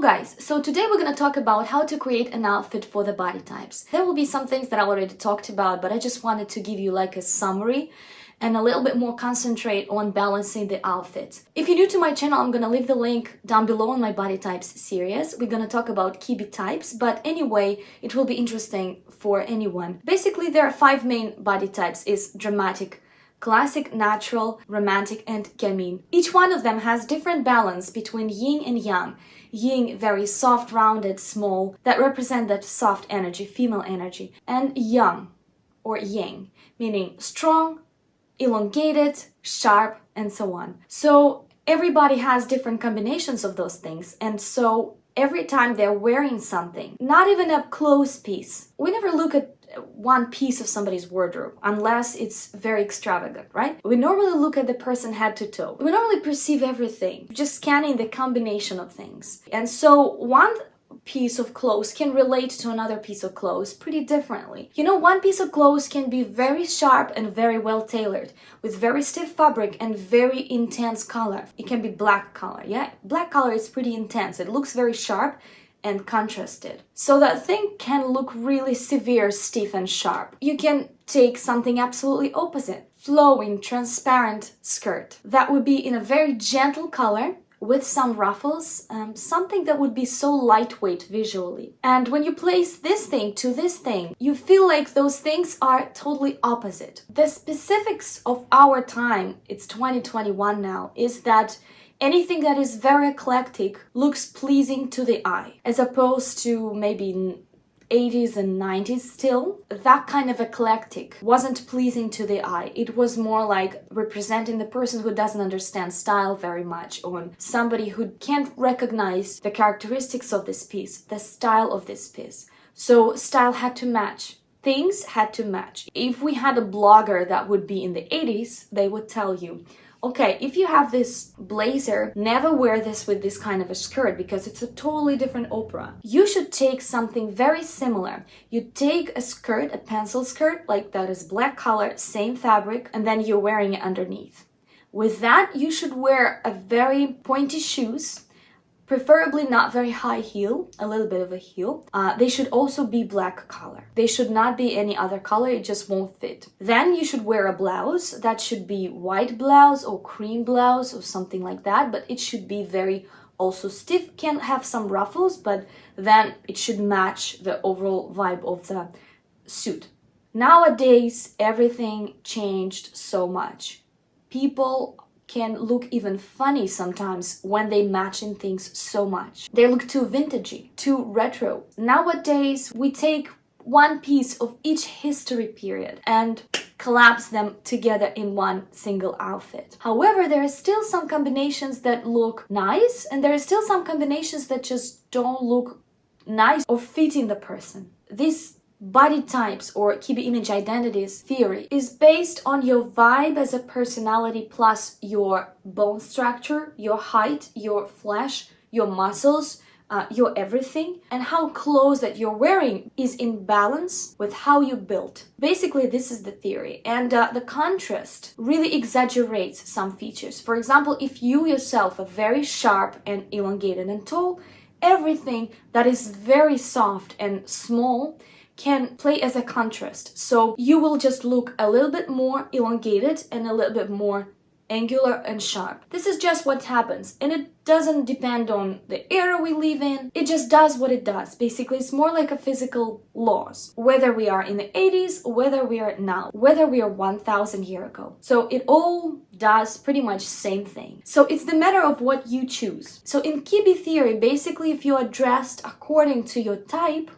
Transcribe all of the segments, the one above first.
guys, so today we're gonna talk about how to create an outfit for the body types. There will be some things that I already talked about, but I just wanted to give you like a summary and a little bit more concentrate on balancing the outfit. If you're new to my channel, I'm gonna leave the link down below in my body types series. We're gonna talk about kibbe types, but anyway, it will be interesting for anyone. Basically, there are 5 main body types: is dramatic, classic, natural, romantic, and gamine. Each one of them has different balance between yin and yang. Yin, very soft, rounded, small, that represent that soft energy, female energy. And yang, or yang, meaning strong, elongated, sharp, and so on. So everybody has different combinations of those things, and so every time they're wearing something, not even a clothes piece, we never look at one piece of somebody's wardrobe unless it's very extravagant, right? We normally look at the person head to toe. We normally perceive everything, just scanning the combination of things. And so one piece of clothes can relate to another piece of clothes pretty differently. You know, one piece of clothes can be very sharp and very well tailored, with very stiff fabric and very intense color. It can be black color, yeah? Black color is pretty intense. It looks very sharp and contrasted. So that thing can look really severe, stiff, and sharp. You can take something absolutely opposite. Flowing, transparent skirt. That would be in a very gentle color, with some ruffles, something that would be so lightweight visually. And when you place this thing to this thing, you feel like those things are totally opposite. The specifics of our time, it's 2021 now, is that anything that is very eclectic looks pleasing to the eye, as opposed to maybe 80s and 90s still. That kind of eclectic wasn't pleasing to the eye. It was more like representing the person who doesn't understand style very much, or somebody who can't recognize the characteristics of this piece, the style of this piece. So style had to match. Things had to match. If we had a blogger that would be in the 80s, they would tell you, okay, if you have this blazer, never wear this with this kind of a skirt because it's a totally different opera. You should take something very similar. You take a skirt, a pencil skirt, like that is black color, same fabric, and then you're wearing it underneath. With that, you should wear a very pointy shoes, preferably not very high heel, a little bit of a heel. They should also be black color. They should not be any other color, it just won't fit. Then you should wear a blouse. That should be white blouse or cream blouse or something like that, but it should be very also stiff, can have some ruffles, but then it should match the overall vibe of the suit. Nowadays, everything changed so much. People can look even funny sometimes when they match in things so much. They look too vintagey, too retro. Nowadays, we take one piece of each history period and collapse them together in one single outfit. However, there are still some combinations that look nice, and there are still some combinations that just don't look nice or fit in the person. This body types or kibbe image identities theory is based on your vibe as a personality plus your bone structure, your height, your flesh, your muscles, your everything, and how clothes that you're wearing is in balance with how you built. Basically, this is the theory, and the contrast really exaggerates some features. For example, if you yourself are very sharp and elongated and tall, everything that is very soft and small can play as a contrast. So you will just look a little bit more elongated and a little bit more angular and sharp. This is just what happens, and it doesn't depend on the era we live in. It just does what it does. Basically, it's more like a physical laws, whether we are in the 80s, whether we are now, whether we are 1000 years ago. So it all does pretty much same thing. So it's the matter of what you choose. So in kibbe theory, basically, if you are dressed according to your type,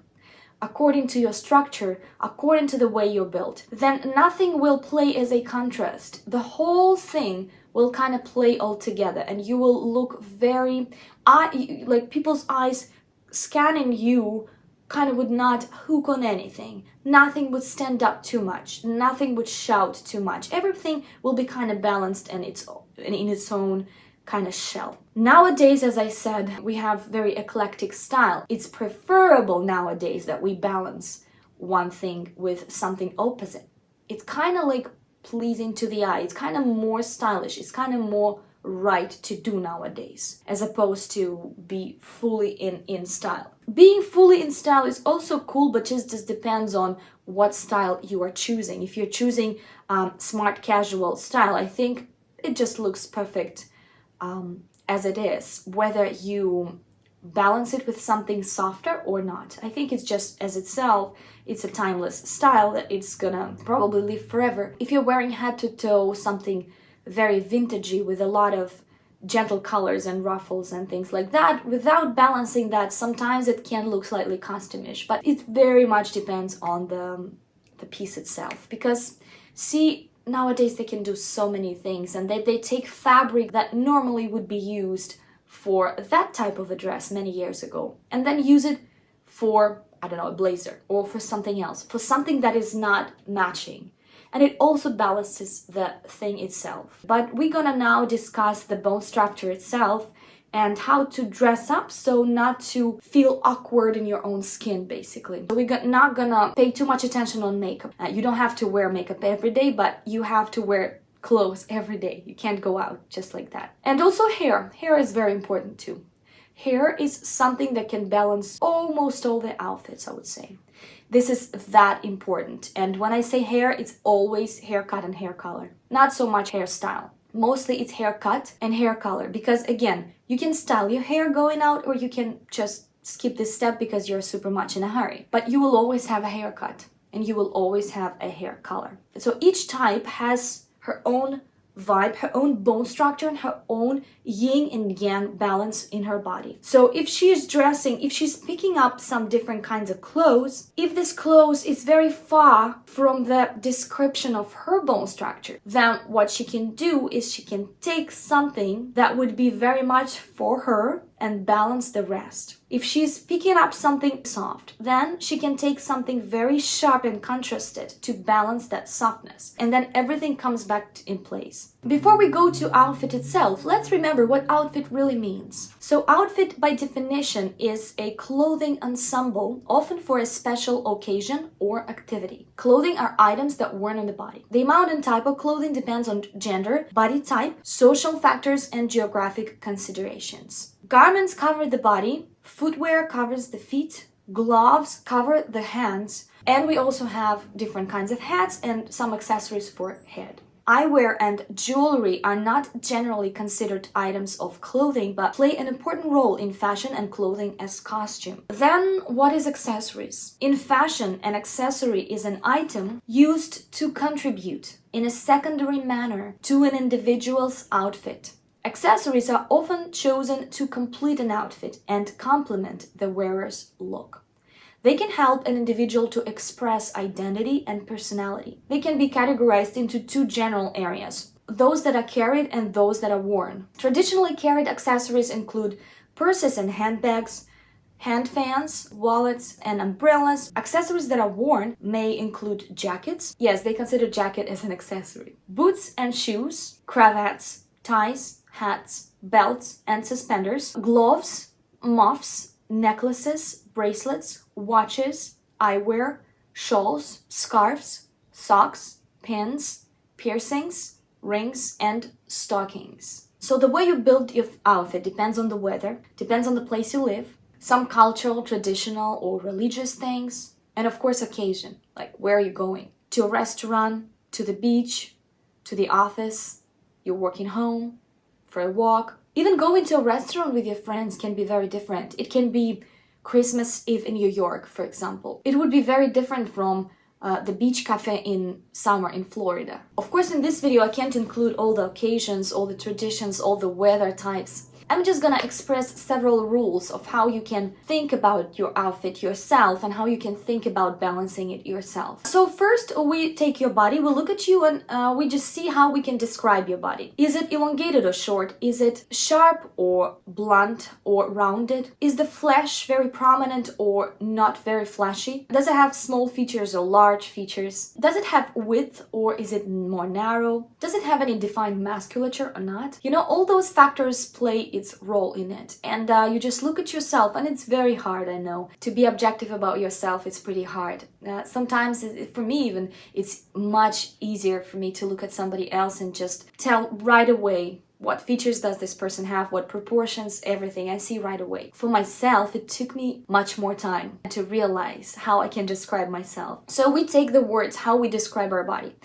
according to your structure, according to the way you're built, then nothing will play as a contrast. The whole thing will kind of play all together, and you will look very, like people's eyes scanning you kind of would not hook on anything. Nothing would stand up too much. Nothing would shout too much. Everything will be kind of balanced and in its own kind of shell. Nowadays, as I said, we have very eclectic style. It's preferable nowadays that we balance one thing with something opposite. It's kind of like pleasing to the eye. It's kind of more stylish. It's kind of more right to do nowadays, as opposed to be fully in style. Being fully in style is also cool, but just depends on what style you are choosing. If you're choosing smart casual style, I think it just looks perfect as it is, whether you balance it with something softer or not. I think it's just as itself, it's a timeless style that it's gonna probably live forever. If you're wearing head to toe something very vintagey with a lot of gentle colors and ruffles and things like that, without balancing that, sometimes it can look slightly costumish, but it very much depends on the piece itself. Because see, nowadays they can do so many things, and they take fabric that normally would be used for that type of a dress many years ago, and then use it for, I don't know, a blazer, or for something else, for something that is not matching. And it also balances the thing itself. But we're gonna now discuss the bone structure itself and how to dress up so not to feel awkward in your own skin, basically. So we're not gonna pay too much attention on makeup. You don't have to wear makeup every day, but you have to wear clothes every day. You can't go out just like that. And also hair. Hair is very important too. Hair is something that can balance almost all the outfits, I would say. This is that important. And when I say hair, it's always haircut and hair color. Not so much hairstyle. Mostly it's haircut and hair color. Because again, you can style your hair going out, or you can just skip this step because you're super much in a hurry. But you will always have a haircut, and you will always have a hair color. So each type has her own vibe, her own bone structure, and her own yin and yang balance in her body. So if she is dressing, if she's picking up some different kinds of clothes, if this clothes is very far from the description of her bone structure, then what she can do is she can take something that would be very much for her and balance the rest. If she's picking up something soft, then she can take something very sharp and contrasted to balance that softness. And then everything comes back in place. Before we go to outfit itself, let's remember what outfit really means. So outfit by definition is a clothing ensemble, often for a special occasion or activity. Clothing are items that worn on the body. The amount and type of clothing depends on gender, body type, social factors, and geographic considerations. Garments cover the body, footwear covers the feet, gloves cover the hands, and we also have different kinds of hats and some accessories for head. Eyewear and jewelry are not generally considered items of clothing, but play an important role in fashion and clothing as costume. Then, what is accessories? In fashion, an accessory is an item used to contribute in a secondary manner to an individual's outfit. Accessories are often chosen to complete an outfit and complement the wearer's look. They can help an individual to express identity and personality. They can be categorized into two general areas: those that are carried and those that are worn. Traditionally carried accessories include purses and handbags, hand fans, wallets, and umbrellas. Accessories that are worn may include jackets. Yes, they consider jacket as an accessory. Boots and shoes, cravats, ties, hats, belts, and suspenders, gloves, muffs, necklaces, bracelets, watches, eyewear, shawls, scarves, socks, pins, piercings, rings, and stockings. So the way you build your outfit depends on the weather, depends on the place you live, some cultural, traditional, or religious things, and of course occasion, like where are you going? To a restaurant, to the beach, to the office, you're working home, for a walk. Even going to a restaurant with your friends can be very different. It can be Christmas Eve in New York, for example. It would be very different from the beach cafe in summer in Florida. Of course, in this video, I can't include all the occasions, all the traditions, all the weather types. I'm just gonna express several rules of how you can think about your outfit yourself and how you can think about balancing it yourself. So first, we take your body, we look at you, and we just see how we can describe your body. Is it elongated or short? Is it sharp or blunt or rounded? Is the flesh very prominent or not very fleshy? Does it have small features or large features? Does it have width or is it more narrow? Does it have any defined musculature or not? You know, all those factors play its role in it, and you just look at yourself, and it's very hard, I know, to be objective about yourself. It's pretty hard. Sometimes for me even, it's much easier for me to look at somebody else and just tell right away what features does this person have, what proportions, everything I see right away. For myself, it took me much more time to realize how I can describe myself. So we take the words, how we describe our body.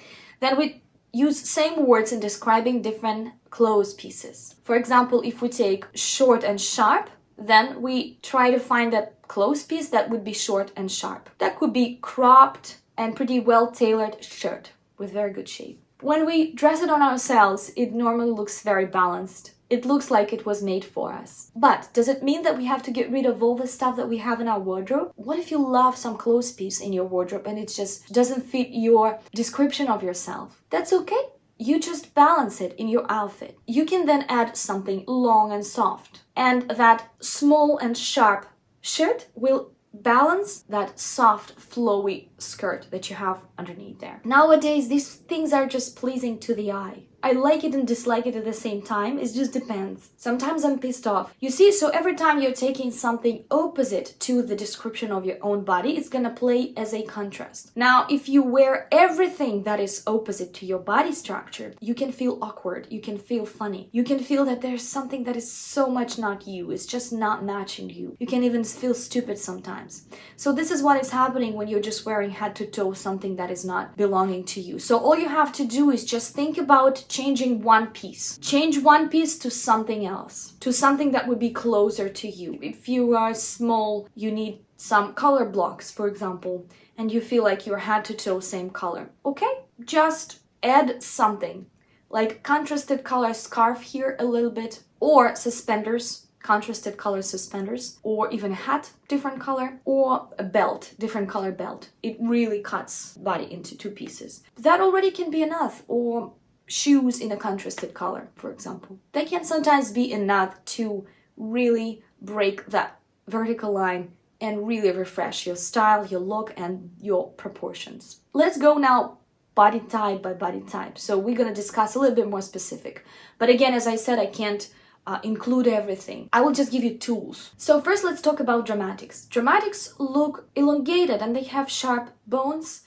Then we use same words in describing different clothes pieces. For example, if we take short and sharp, then we try to find a clothes piece that would be short and sharp. That could be cropped and pretty well tailored shirt with very good shape. When we dress it on ourselves, it normally looks very balanced. It looks like it was made for us. But does it mean that we have to get rid of all the stuff that we have in our wardrobe? What if you love some clothes piece in your wardrobe and it just doesn't fit your description of yourself? That's okay. You just balance it in your outfit. You can then add something long and soft. And that small and sharp shirt will balance that soft, flowy skirt that you have underneath there. Nowadays, these things are just pleasing to the eye. I like it and dislike it at the same time. It just depends. Sometimes I'm pissed off. You see, so every time you're taking something opposite to the description of your own body, it's gonna play as a contrast. Now, if you wear everything that is opposite to your body structure, you can feel awkward. You can feel funny. You can feel that there's something that is so much not you. It's just not matching you. You can even feel stupid sometimes. So this is what is happening when you're just wearing head to toe something that is not belonging to you. So all you have to do is just think about changing one piece. Change one piece to something else, to something that would be closer to you. If you are small, you need some color blocks, for example, and you feel like you're head to toe same color. Okay, just add something like contrasted color scarf here a little bit, or suspenders, contrasted color suspenders, or even a hat, different color, or a belt, different color belt. It really cuts body into two pieces. That already can be enough. Or shoes in a contrasted color, for example. They can sometimes be enough to really break that vertical line and really refresh your style, your look, and your proportions. Let's go now body type by body type. So we're going to discuss a little bit more specific. But again, as I said, I can't include everything. I will just give you tools. So first, let's talk about dramatics. Dramatics look elongated and they have sharp bones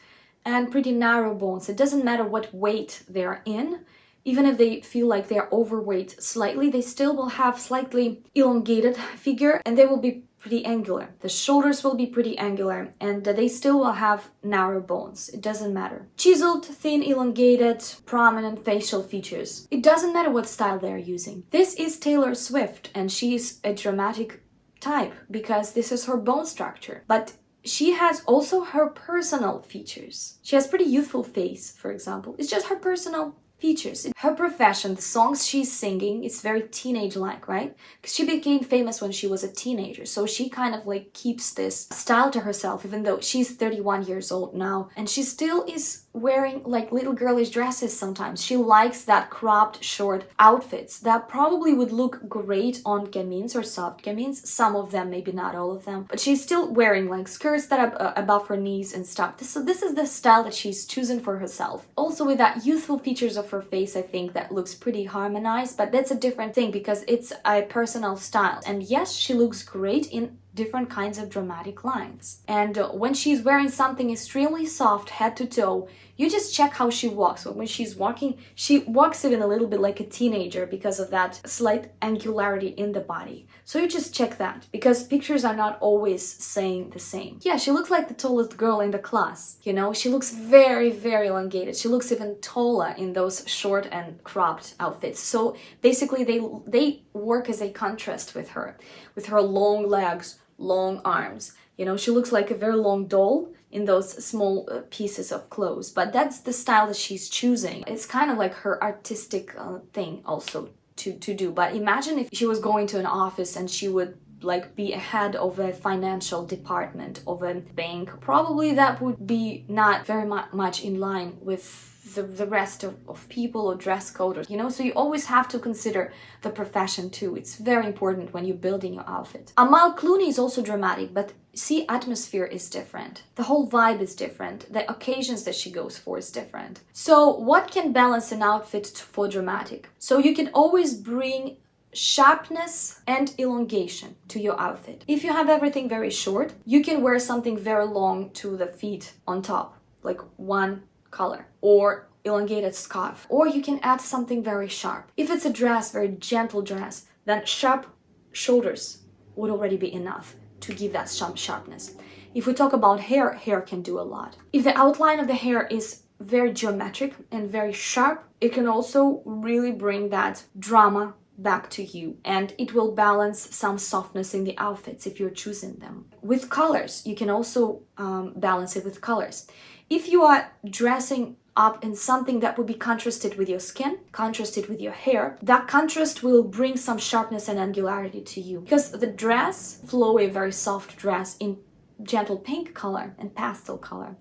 and pretty narrow bones. It doesn't matter what weight they're in. Even if they feel like they're overweight slightly, they still will have slightly elongated figure and they will be pretty angular. The shoulders will be pretty angular and they still will have narrow bones. It doesn't matter. Chiseled, thin, elongated, prominent facial features. It doesn't matter what style they're using. This is Taylor Swift and she's a dramatic type because this is her bone structure. But she has also her personal features. She has pretty youthful face, for example. It's just her personal features. Her profession, the songs she's singing, it's very teenage-like, right? Because she became famous when she was a teenager. So she kind of like keeps this style to herself, even though she's 31 years old now. And she still is wearing like little girlish dresses sometimes. She likes that cropped short outfits that probably would look great on gamines or soft gamines. Some of them, maybe not all of them. But she's still wearing like skirts that are above her knees and stuff. So this is the style that she's chosen for herself. Also with that youthful features of her face, I think that looks pretty harmonized, but that's a different thing because it's a personal style. And yes, she looks great in different kinds of dramatic lines. And when she's wearing something extremely soft head to toe, you just check how she walks. So when she's walking, she walks even a little bit like a teenager because of that slight angularity in the body. So you just check that because pictures are not always saying the same. Yeah, she looks like the tallest girl in the class. You know, she looks very, very elongated. She looks even taller in those short and cropped outfits. So basically they work as a contrast with her long legs, long arms. You know, she looks like a very long doll in those small pieces of clothes, but that's the style that she's choosing. It's kind of like her artistic thing also to do. But imagine if she was going to an office and she would like be a head of a financial department of a bank. Probably that would be not very much in line with the rest of people or dress code, or, you know, so you always have to consider the profession too. It's very important when you're building your outfit. Amal Clooney is also dramatic, but see, atmosphere is different. The whole vibe is different. The occasions that she goes for is different. So what can balance an outfit for dramatic? So you can always bring sharpness and elongation to your outfit. If you have everything very short, you can wear something very long to the feet on top, like one color, or elongated scarf, or you can add something very sharp. If it's a dress, very gentle dress, then sharp shoulders would already be enough to give that sharpness. If we talk about hair, hair can do a lot. If the outline of the hair is very geometric and very sharp, it can also really bring that drama back to you, and it will balance some softness in the outfits if you're choosing them. With colors, you can also balance it with colors. If you are dressing up in something that would be contrasted with your skin, contrasted with your hair, that contrast will bring some sharpness and angularity to you. Because the dress, flowy, very soft dress in gentle pink color and pastel color,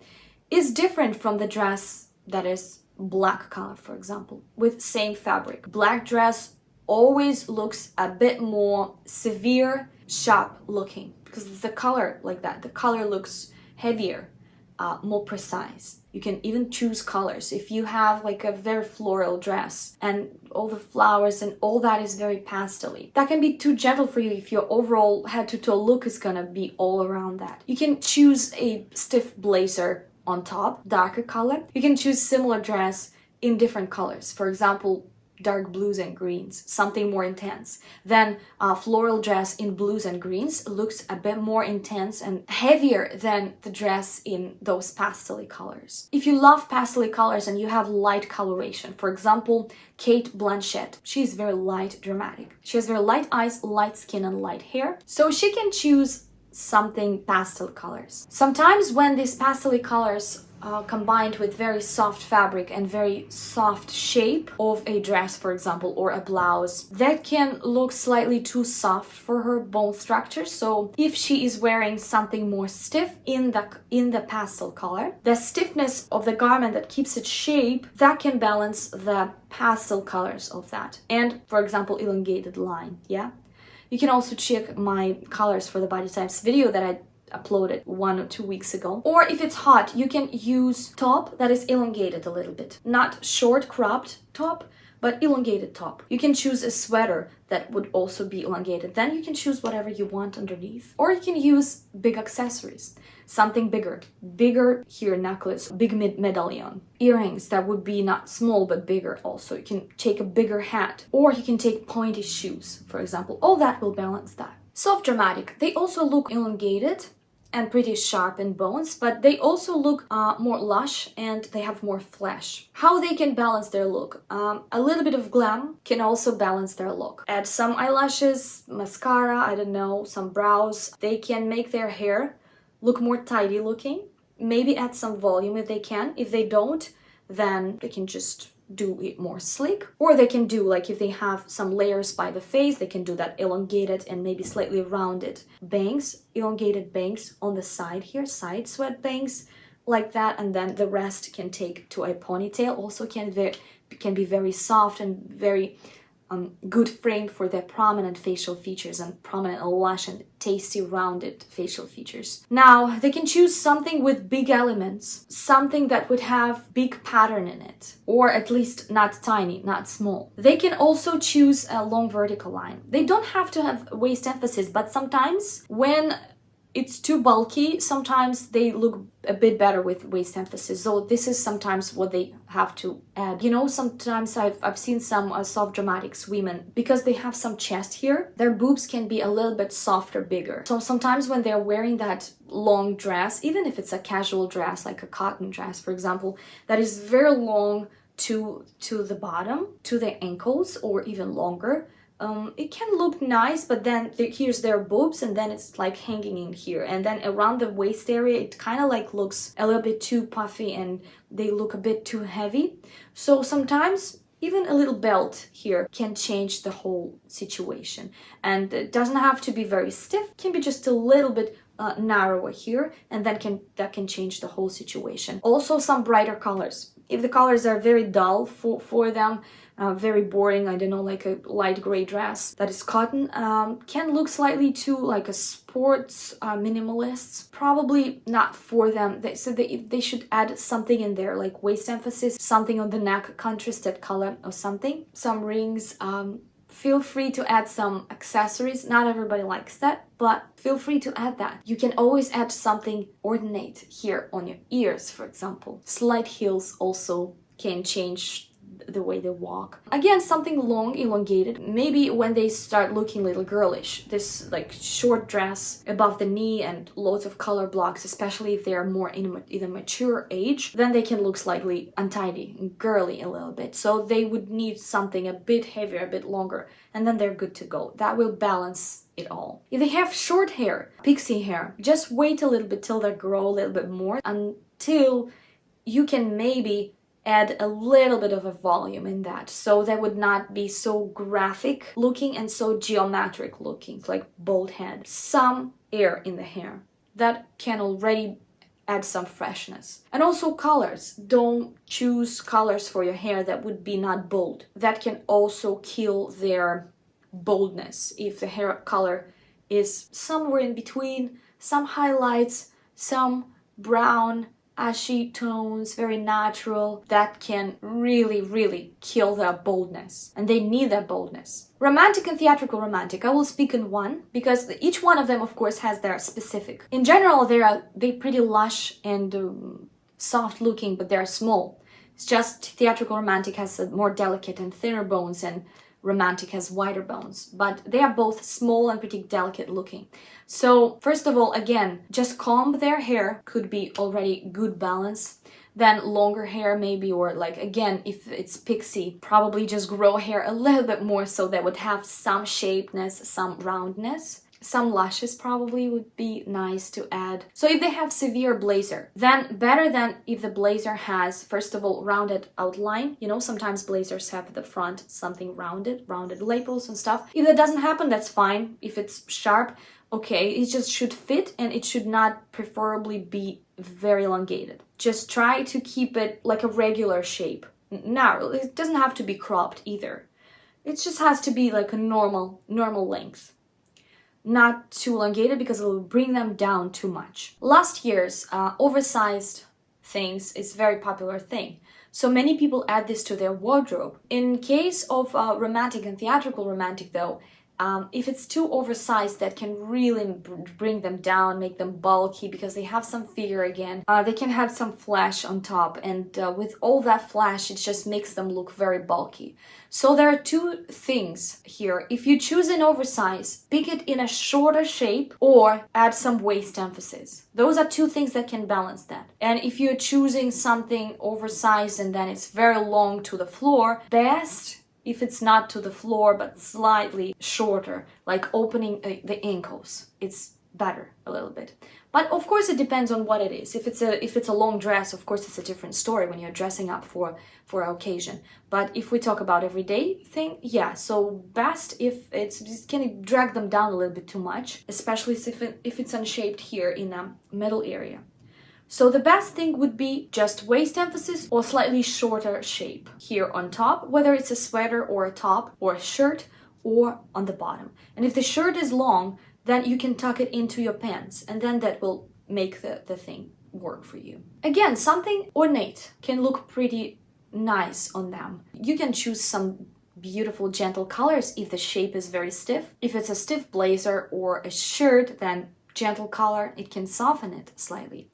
is different from the dress that is black color, for example, with same fabric. Black dress always looks a bit more severe, sharp looking, because it's the color like that. The color looks heavier, more precise. You can even choose colors. If you have like a very floral dress and all the flowers and all that is very pastel-y, that can be too gentle for you if your overall head to toe look is gonna be all around that. You can choose a stiff blazer on top, darker color. You can choose similar dress in different colors. For example, dark blues and greens, something more intense. Then a floral dress in blues and greens looks a bit more intense and heavier than the dress in those pastel colors. If you love pastel colors and you have light coloration, for example, Kate Blanchett, she's very light, dramatic. She has very light eyes, light skin, and light hair, so she can choose something pastel colors. Sometimes when these pastel colors combined with very soft fabric and very soft shape of a dress, for example, or a blouse, that can look slightly too soft for her bone structure. So if she is wearing something more stiff in the pastel color, the stiffness of the garment that keeps its shape, that can balance the pastel colors of that. And for example, elongated line, yeah? You can also check my colors for the body types video that I uploaded 1 or 2 weeks ago. Or if it's hot, you can use top that is elongated a little bit. Not short cropped top, but elongated top. You can choose a sweater that would also be elongated. Then you can choose whatever you want underneath. Or you can use big accessories, something bigger. Bigger here, necklace, big medallion. Earrings that would be not small but bigger also. You can take a bigger hat. Or you can take pointy shoes, for example. All that will balance that. Soft dramatic, they also look elongated and pretty sharp in bones, but they also look more lush and they have more flesh. How they can balance their look? A little bit of glam can also balance their look. Add some eyelashes, mascara, I don't know, some brows. They can make their hair look more tidy looking. Maybe add some volume if they can. If they don't, then they can just do it more sleek, or they can do, like if they have some layers by the face, they can do that elongated and maybe slightly rounded bangs, elongated bangs on the side here, side sweat bangs like that, and then the rest can take to a ponytail. Also can be very soft and very good frame for their prominent facial features and prominent lash and tasty rounded facial features. Now they can choose something with big elements, something that would have big pattern in it, or at least not tiny, not small. They can also choose a long vertical line. They don't have to have waist emphasis, but sometimes when it's too bulky, sometimes they look a bit better with waist emphasis. So this is sometimes what they have to add. You know, sometimes I've seen some soft dramatics women, because they have some chest here, their boobs can be a little bit softer, bigger. So sometimes when they're wearing that long dress, even if it's a casual dress, like a cotton dress, for example, that is very long to the bottom, to the ankles, or even longer, it can look nice, but then here's their boobs and then it's like hanging in here, and then around the waist area it kind of like looks a little bit too puffy and they look a bit too heavy. So sometimes even a little belt here can change the whole situation, and it doesn't have to be very stiff, it can be just a little bit narrower here, and then that can change the whole situation. Also some brighter colors. If the colors are very dull for them, very boring, I don't know, like a light gray dress that is cotton, can look slightly too like a sports minimalists. Probably not for them. They should add something in there, like waist emphasis, something on the neck, contrasted color or something. Some rings. Feel free to add some accessories. Not everybody likes that, but feel free to add that. You can always add something ornate here on your ears, for example. Slight heels also can change the way they walk. Again, something long, elongated, maybe when they start looking a little girlish. This like short dress above the knee and loads of color blocks, especially if they are more in a mature age, then they can look slightly untidy and girly a little bit. So they would need something a bit heavier, a bit longer, and then they're good to go. That will balance it all. If they have short hair, pixie hair, just wait a little bit till they grow a little bit more, until you can maybe add a little bit of a volume in that, so that would not be so graphic looking and so geometric looking, like bald head. Some air in the hair that can already add some freshness. And also colors. Don't choose colors for your hair that would be not bold. That can also kill their boldness if the hair color is somewhere in between, some highlights, some brown ashy tones, very natural. That can really kill their boldness, and they need that boldness. Romantic and theatrical romantic, I will speak in one, because each one of them of course has their specific. In general, they're pretty lush and soft looking, but they're small. It's just theatrical romantic has a more delicate and thinner bones, and romantic has wider bones, but they are both small and pretty delicate looking. So first of all, again, just comb their hair, could be already good balance. Then longer hair maybe, or like again, if it's pixie, probably just grow hair a little bit more so that would have some shapeness, some roundness. Some lashes probably would be nice to add. So if they have severe blazer, then better than if the blazer has, first of all, rounded outline. You know, sometimes blazers have at the front something rounded lapels and stuff. If that doesn't happen, that's fine. If it's sharp, okay, it just should fit, and it should not preferably be very elongated. Just try to keep it like a regular shape. Narrow. It doesn't have to be cropped either. It just has to be like a normal length. Not too elongated, because it will bring them down too much. Last year's oversized things is a very popular thing. So many people add this to their wardrobe. In case of romantic and theatrical romantic though, if it's too oversized, that can really bring them down, make them bulky, because they have some figure again. They can have some flash on top, and with all that flash, it just makes them look very bulky. So there are two things here. If you choose an oversize, pick it in a shorter shape or add some waist emphasis. Those are two things that can balance that. And if you're choosing something oversized and then it's very long to the floor, best if it's not to the floor but slightly shorter, like opening the ankles. It's better a little bit. But of course it depends on what it is. If it's a long dress, of course it's a different story when you're dressing up for an occasion. But if we talk about everyday thing, yeah, so best if it's just can drag them down a little bit too much, especially if it's unshaped here in the middle area. So the best thing would be just waist emphasis or slightly shorter shape here on top, whether it's a sweater or a top or a shirt, or on the bottom. And if the shirt is long, then you can tuck it into your pants, and then that will make the thing work for you. Again, something ornate can look pretty nice on them. You can choose some beautiful gentle colors if the shape is very stiff. If it's a stiff blazer or a shirt, then gentle color, it can soften it slightly.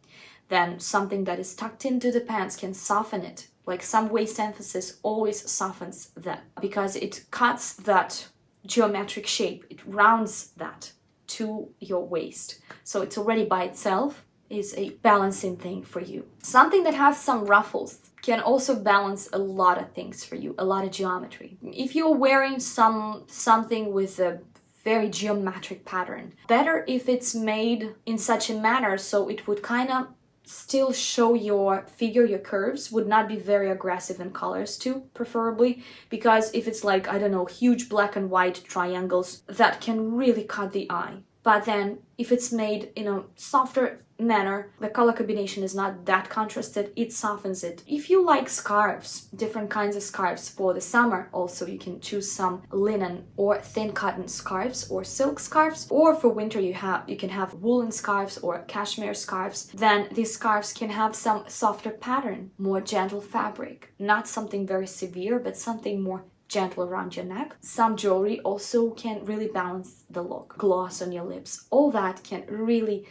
Then something that is tucked into the pants can soften it. Like some waist emphasis always softens that, because it cuts that geometric shape, it rounds that to your waist. So it's already by itself is a balancing thing for you. Something that has some ruffles can also balance a lot of things for you, a lot of geometry. If you're wearing something with a very geometric pattern, better if it's made in such a manner so it would kind of still show your figure, your curves, would not be very aggressive in colors too, preferably, because if it's like, I don't know, huge black and white triangles, that can really cut the eye. But then if it's made in a softer manner, the color combination is not that contrasted, it softens it. If you like scarves, different kinds of scarves for the summer, also you can choose some linen or thin cotton scarves or silk scarves, or for winter you can have woolen scarves or cashmere scarves. Then these scarves can have some softer pattern, more gentle fabric, not something very severe, but something more gentle around your neck. Some jewelry also can really balance the look. Gloss on your lips, all that can really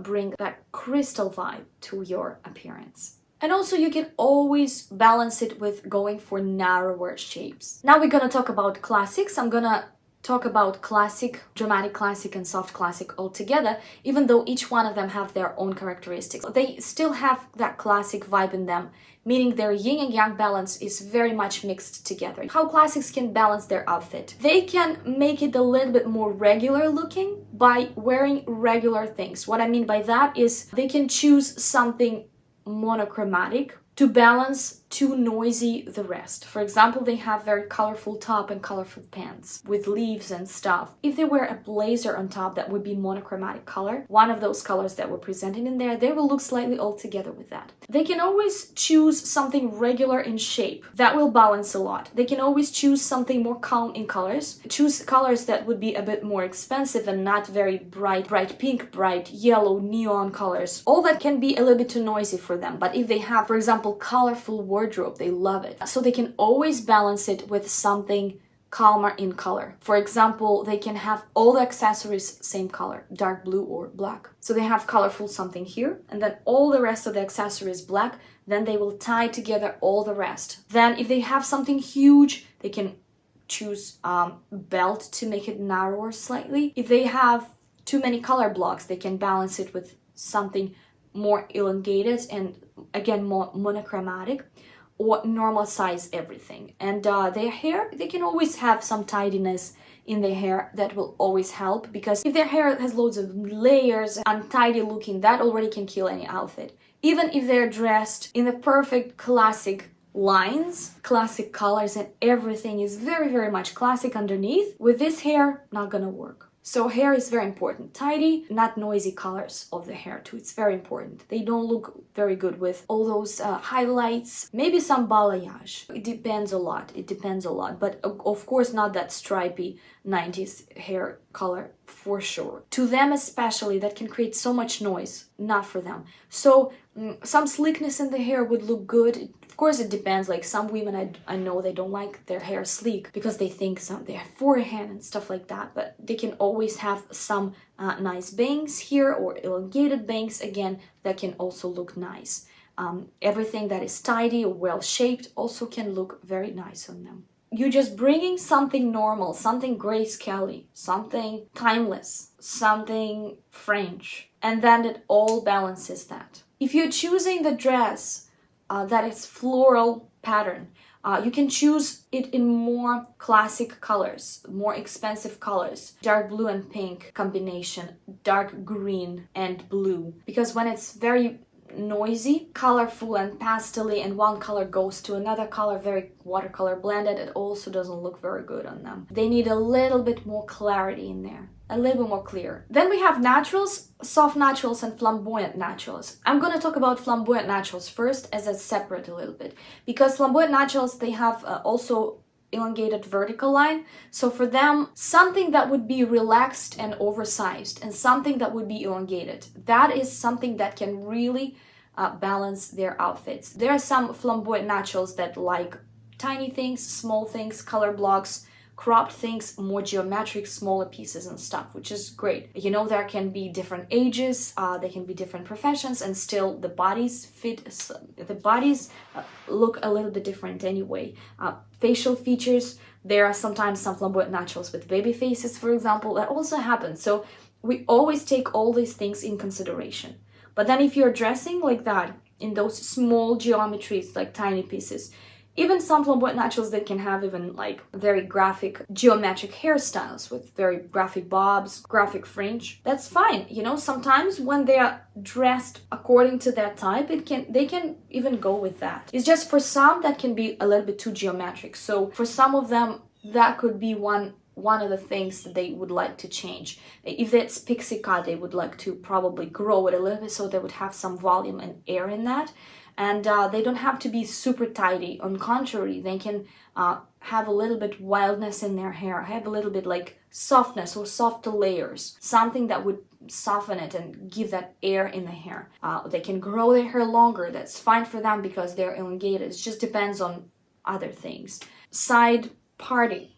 bring that crystal vibe to your appearance. And also you can always balance it with going for narrower shapes. Now we're gonna talk about classics. I'm gonna talk about classic, dramatic classic and soft classic all together, even though each one of them have their own characteristics. They still have that classic vibe in them, meaning their yin and yang balance is very much mixed together. How classics can balance their outfit. They can make it a little bit more regular looking by wearing regular things. What I mean by that is they can choose something monochromatic to balance too noisy the rest. For example, they have very colorful top and colorful pants with leaves and stuff. If they wear a blazer on top, that would be monochromatic color. One of those colors that were presented in there, they will look slightly all together with that. They can always choose something regular in shape. That will balance a lot. They can always choose something more calm in colors. Choose colors that would be a bit more expensive and not very bright pink, bright yellow, neon colors. All that can be a little bit too noisy for them. But if they have, for example, colorful wardrobe, they love it. So they can always balance it with something calmer in color. For example, they can have all the accessories same color, dark blue or black. So they have colorful something here, and then all the rest of the accessories black, then they will tie together all the rest. Then if they have something huge, they can choose belt to make it narrower slightly. If they have too many color blocks, they can balance it with something more elongated and again more monochromatic, or normal size everything. And their hair, they can always have some tidiness in their hair. That will always help, because if their hair has loads of layers, untidy looking, that already can kill any outfit. Even if they're dressed in the perfect classic lines, classic colors, and everything is very, very much classic underneath, with this hair, not gonna work. So hair is very important. Tidy, not noisy colors of the hair too. It's very important. They don't look very good with all those highlights. Maybe some balayage. It depends a lot. It depends a lot. But of course not that stripy 90s hair color for sure. To them especially, that can create so much noise. Not for them. So some slickness in the hair would look good. Of course, it depends. Like some women, I know they don't like their hair sleek because they think they have forehand and stuff like that. But they can always have some nice bangs here or elongated bangs. Again, that can also look nice. Everything that is tidy or well-shaped also can look very nice on them. You're just bringing something normal, something Grace Kelly, something timeless, something French, and then it all balances that. If you're choosing the dress that is floral pattern, you can choose it in more classic colors, more expensive colors, dark blue and pink combination, dark green and blue, because when it's very noisy, colorful and pastel-y, and one color goes to another color, very watercolor blended, it also doesn't look very good on them. They need a little bit more clarity in there, a little bit more clear. Then we have naturals, soft naturals, and flamboyant naturals. I'm going to talk about flamboyant naturals first as a separate a little bit, because flamboyant naturals, they have also elongated vertical line. So for them, something that would be relaxed and oversized and something that would be elongated, that is something that can really balance their outfits. There are some flamboyant naturals that like tiny things, small things, color blocks, cropped things, more geometric, smaller pieces and stuff, which is great. You know, there can be different ages, there can be different professions, and still the bodies fit, the bodies look a little bit different anyway. Facial features, there are sometimes some flamboyant naturals with baby faces, for example, that also happens. So we always take all these things in consideration. But then if you're dressing like that, in those small geometries, like tiny pieces, even some flamboyant naturals, they can have even like very graphic geometric hairstyles with very graphic bobs, graphic fringe. That's fine. You know, sometimes when they are dressed according to their type, they can even go with that. It's just for some that can be a little bit too geometric. So for some of them, that could be one of the things that they would like to change. If it's pixie cut, they would like to probably grow it a little bit so they would have some volume and air in that. And they don't have to be super tidy. On contrary, they can have a little bit wildness in their hair, have a little bit like softness or softer layers, something that would soften it and give that air in the hair. They can grow their hair longer. That's fine for them because they're elongated. It just depends on other things. Side parting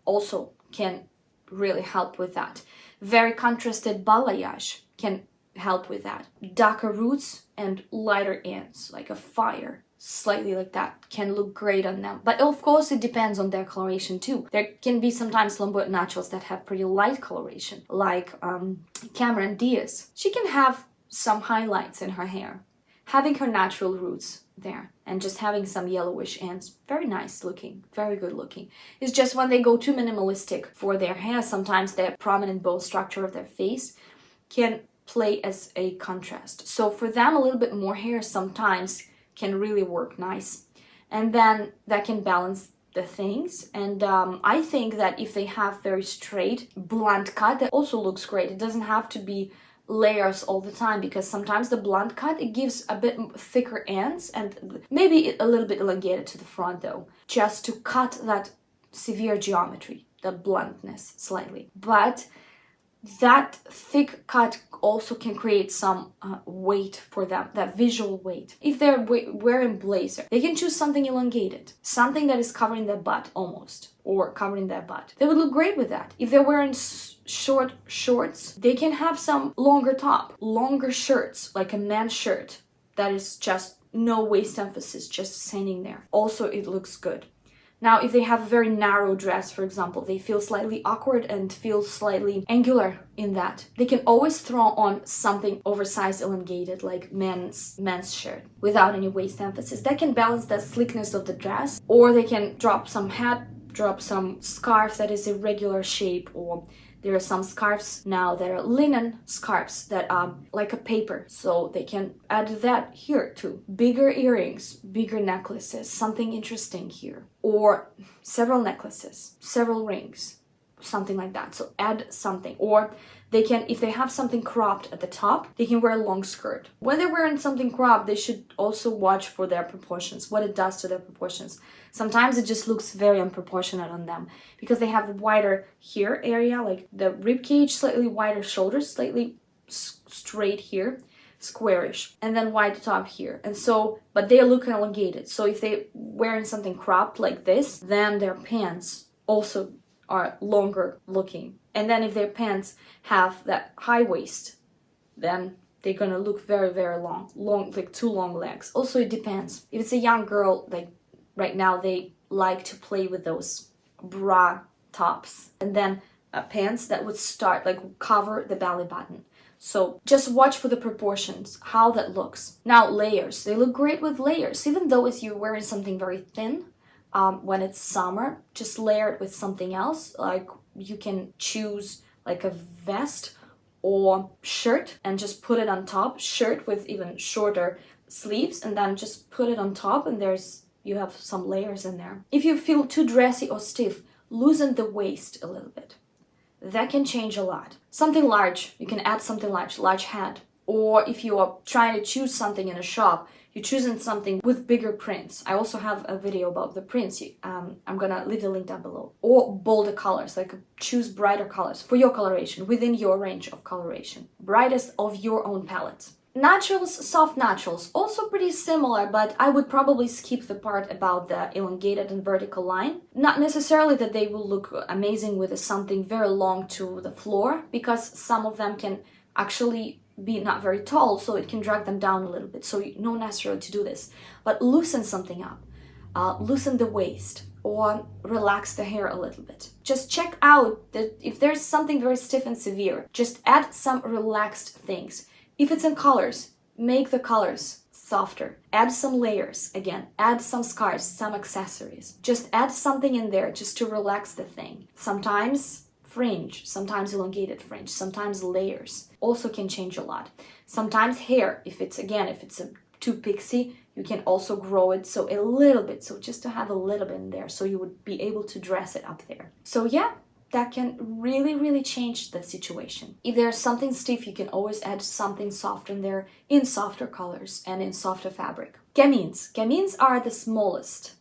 also can really help with that. Very contrasted balayage can help with that. Darker roots and lighter ends, like a fire, slightly like that, can look great on them. But of course it depends on their coloration too. There can be sometimes flamboyant naturals that have pretty light coloration, like Cameron Diaz. She can have some highlights in her hair, having her natural roots there and just having some yellowish ends. Very nice looking, very good looking. It's just when they go too minimalistic for their hair, sometimes the prominent bow structure of their face can play as a contrast. So for them, a little bit more hair sometimes can really work nice. And then that can balance the things. And I think that if they have very straight, blunt cut, that also looks great. It doesn't have to be layers all the time, because sometimes the blunt cut, it gives a bit thicker ends and maybe a little bit elongated to the front though, just to cut that severe geometry, the bluntness slightly. But that thick cut also can create some weight for them, that visual weight. If they're wearing blazer, they can choose something elongated, something that is covering their butt almost, or covering their butt. They would look great with that. If they're wearing short shorts, they can have some longer top, longer shirts, like a men's shirt that is just no waist emphasis, just standing there. Also, it looks good. Now, if they have a very narrow dress, for example, they feel slightly awkward and feel slightly angular in that, they can always throw on something oversized, elongated, like men's shirt, without any waist emphasis. That can balance the slickness of the dress, or they can drop some hat, drop some scarf that is irregular shape, or there are some scarves now that are linen scarves that are like a paper, so they can add that here too. Bigger earrings, bigger necklaces, something interesting here, or several necklaces, several rings, something like that. So add something. Or they can, if they have something cropped at the top, they can wear a long skirt. When they're wearing something cropped, they should also watch for their proportions, what it does to their proportions. Sometimes it just looks very unproportionate on them because they have a wider here area, like the rib cage, slightly wider shoulders, slightly straight here, squarish, and then wide top here. And so, but they look elongated. So if they're wearing something cropped like this, then their pants also are longer looking. And then if their pants have that high waist, then they're gonna look very, very long, like too long legs. Also, it depends. If it's a young girl, like right now, they like to play with those bra tops, and then pants that would start, like cover the belly button. So just watch for the proportions, how that looks. Now, layers. They look great with layers, even though if you're wearing something very thin, when it's summer, just layer it with something else. Like you can choose like a vest or shirt and just put it on top, shirt with even shorter sleeves, and then just put it on top, and you have some layers in there. If you feel too dressy or stiff, loosen the waist a little bit. That can change a lot. Something large, you can add something large hat. Or if you are trying to choose something in a shop, you're choosing something with bigger prints. I also have a video about the prints. I'm gonna leave the link down below. Or bolder colors, like choose brighter colors for your coloration, within your range of coloration. Brightest of your own palette. Naturals, soft naturals, also pretty similar, but I would probably skip the part about the elongated and vertical line. Not necessarily that they will look amazing with something very long to the floor, because some of them can actually be not very tall, so it can drag them down a little bit, so you don't necessarily to do this. But loosen something up, loosen the waist, or relax the hair a little bit. Just check out that if there's something very stiff and severe, just add some relaxed things. If it's in colors, make the colors softer. Add some layers, again, add some scarves, some accessories. Just add something in there just to relax the thing. Sometimes fringe, sometimes elongated fringe, sometimes layers also can change a lot. Sometimes hair, if it's too pixie, you can also grow it so a little bit, so just to have a little bit in there, so you would be able to dress it up there. So yeah, that can really change the situation. If there's something stiff, you can always add something soft in there, in softer colors and in softer fabric. Gamines. Gamines are the smallest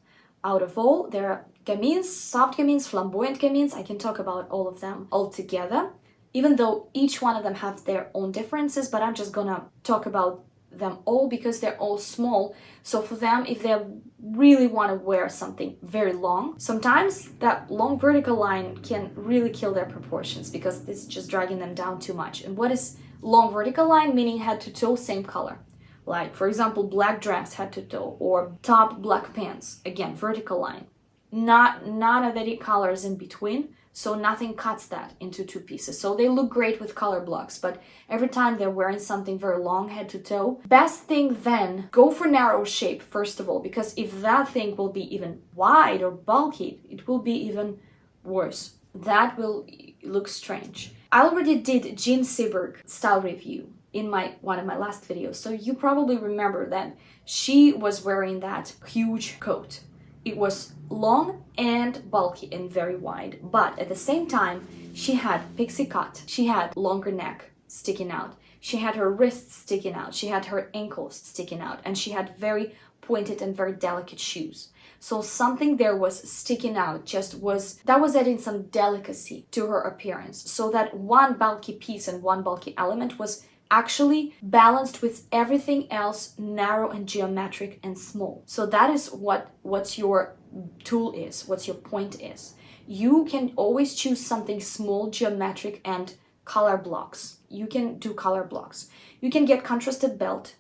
out of all. There are gamines, soft gamines, flamboyant gamines. I can talk about all of them all together, even though each one of them have their own differences, but I'm just gonna talk about them all because they're all small. So for them, if they really want to wear something very long, sometimes that long vertical line can really kill their proportions because it's just dragging them down too much. And what is Long vertical line, meaning head to toe, same color. Like, for example, black dress, head to toe, or top black pants, again, vertical line. None of any colors in between, so nothing cuts that into two pieces. So they look great with color blocks, but every time they're wearing something very long, head to toe, best thing then, go for narrow shape, first of all, because if that thing will be even wide or bulky, it will be even worse. That will look strange. I already did Jean Seberg style review in one of my last videos, so you probably remember that she was wearing that huge coat. It was long and bulky and very wide, but at the same time, she had pixie cut. She had longer neck sticking out. She had her wrists sticking out. She had her ankles sticking out, and she had very pointed and very delicate shoes. So something there was sticking out, that was adding some delicacy to her appearance. So that one bulky piece and one bulky element was actually balanced with everything else narrow and geometric and small. So that is what your tool is, what your point is. You can always choose something small, geometric, and color blocks. You can do color blocks. You can get contrasted belt.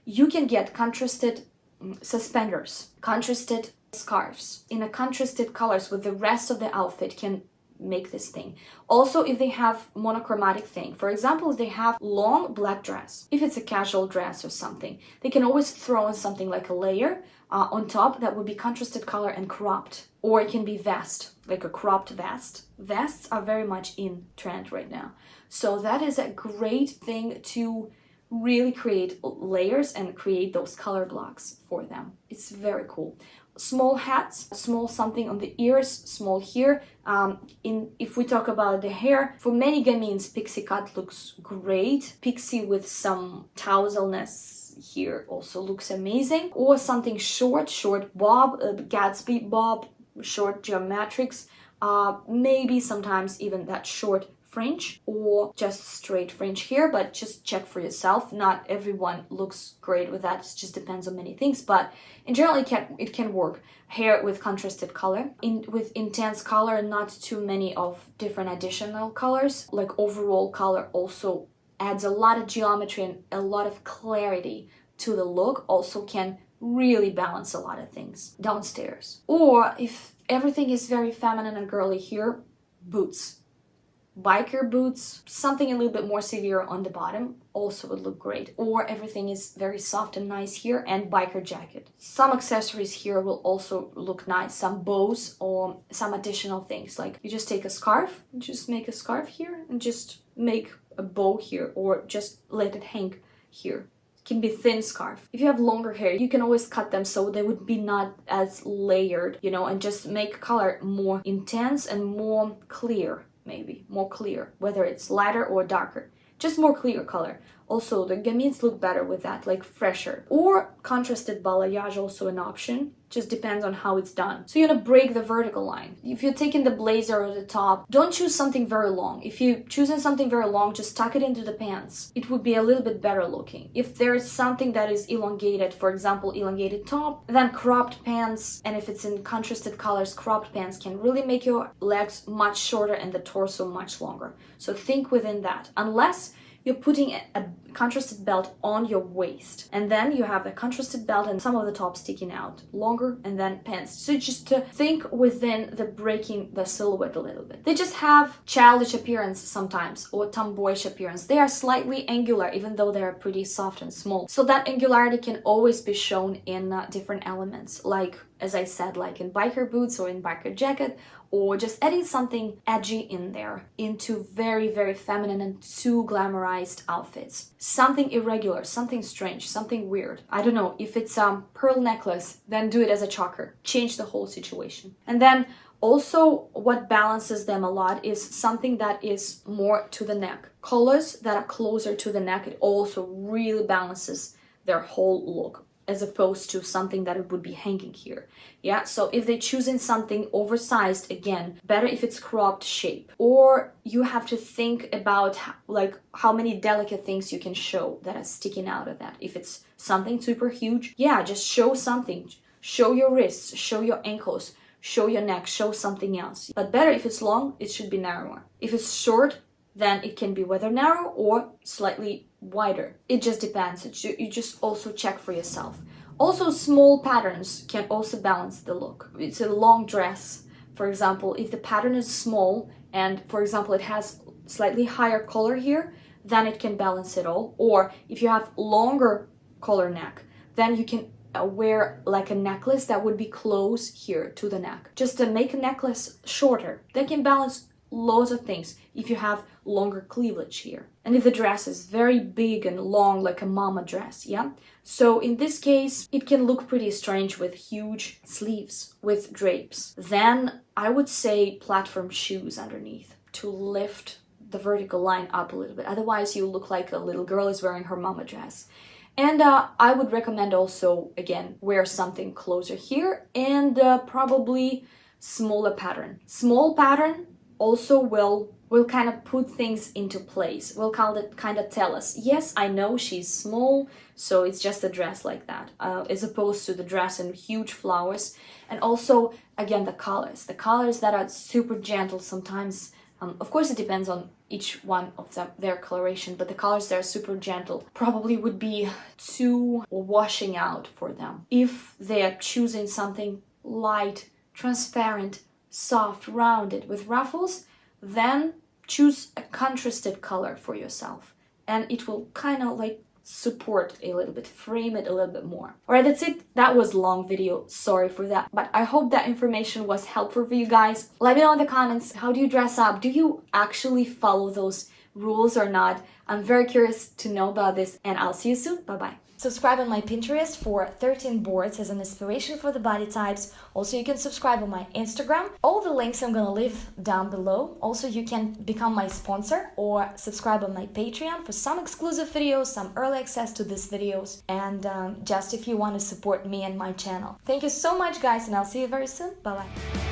You can get contrasted suspenders, contrasted scarves in a contrasted colors with the rest of the outfit can make this thing. Also, if they have monochromatic thing, for example, if they have long black dress, if it's a casual dress or something, they can always throw in something like a layer on top that would be contrasted color and cropped, or it can be vest, like a cropped vest. Vests are very much in trend right now, so that is a great thing to really create layers and create those color blocks for them. It's very cool. Small hats, small something on the ears, small here. If we talk about the hair, for many gamines, pixie cut looks great. Pixie with some touslness here also looks amazing. Or something short bob, Gatsby bob, short geometrics. Maybe sometimes even that short fringe or just straight fringe here, but just check for yourself. Not everyone looks great with that. It just depends on many things, but in general it can work. Hair with contrasted color, with intense color and not too many of different additional colors. Like overall color also adds a lot of geometry and a lot of clarity to the look. Also can really balance a lot of things downstairs. Or if everything is very feminine and girly here, boots. Biker boots, something a little bit more severe on the bottom also would look great. Or everything is very soft and nice here, and biker jacket. Some accessories here will also look nice, some bows or some additional things. Like you just take a scarf, just make a scarf here and just make a bow here, or just let it hang here. It can be thin scarf. If you have longer hair, you can always cut them so they would be not as layered, you know, and just make color more intense and more clear. Maybe more clear, whether it's lighter or darker, just more clear color. Also, the gamines look better with that, like fresher. Or contrasted balayage, also an option. Just depends on how it's done. So you're gonna break the vertical line. If you're taking the blazer or the top, don't choose something very long. If you're choosing something very long, just tuck it into the pants. It would be a little bit better looking. If there's something that is elongated, for example, elongated top, then cropped pants, and if it's in contrasted colors, cropped pants can really make your legs much shorter and the torso much longer. So think within that. Unless you're putting a contrasted belt on your waist, and then you have a contrasted belt and some of the top sticking out longer, and then pants. So just to think within the breaking the silhouette a little bit. They just have childish appearance sometimes, or tomboyish appearance. They are slightly angular even though they are pretty soft and small. So that angularity can always be shown in different elements, like as I said, like in biker boots or in biker jacket, or just adding something edgy in there into very, very feminine and too glamorized outfits. Something irregular, something strange, something weird. I don't know, if it's a pearl necklace, then do it as a choker. Change the whole situation. And then also what balances them a lot is something that is more to the neck. Collars that are closer to the neck, it also really balances their whole look, as opposed to something that it would be hanging here. Yeah, so if they're choosing something oversized, again, better if it's cropped shape. Or you have to think about like how many delicate things you can show that are sticking out of that. If it's something super huge, yeah, just show something. Show your wrists, show your ankles, show your neck, show something else. But better if it's long, it should be narrower. If it's short, then it can be whether narrow or slightly wider. It just depends. You just also check for yourself. Also, small patterns can also balance the look. It's a long dress, for example, if the pattern is small and, for example, it has slightly higher collar here, then it can balance it all. Or if you have longer collar neck, then you can wear like a necklace that would be close here to the neck. Just to make a necklace shorter, that can balance loads of things if you have longer cleavage here. And if the dress is very big and long, like a mama dress, yeah? So in this case, it can look pretty strange with huge sleeves, with drapes. Then I would say platform shoes underneath to lift the vertical line up a little bit. Otherwise, you look like a little girl is wearing her mama dress. And I would recommend also, again, wear something closer here and probably smaller pattern. Small pattern also will kind of put things into place. Will kind of tell us, yes, I know she's small, so it's just a dress like that, as opposed to the dress and huge flowers. And also, again, the colors that are super gentle sometimes. Of course, it depends on each one of their coloration, but the colors that are super gentle probably would be too washing out for them. If they are choosing something light, transparent, soft, rounded with ruffles, then choose a contrasted color for yourself, and it will kind of like support a little bit, frame it a little bit more. All right, that's it. That was a long video, sorry for that, but I hope that information was helpful for you guys. Let me know in the comments, how do you dress up? Do you actually follow those rules or not? I'm very curious to know about this, and I'll see you soon. Bye bye. Subscribe on my Pinterest for 13 boards as an inspiration for the body types. Also, you can subscribe on my Instagram. All the links I'm gonna leave down below. Also, you can become my sponsor or subscribe on my Patreon for some exclusive videos, some early access to these videos, and just if you want to support me and my channel. Thank you so much, guys, and I'll see you very soon. Bye bye.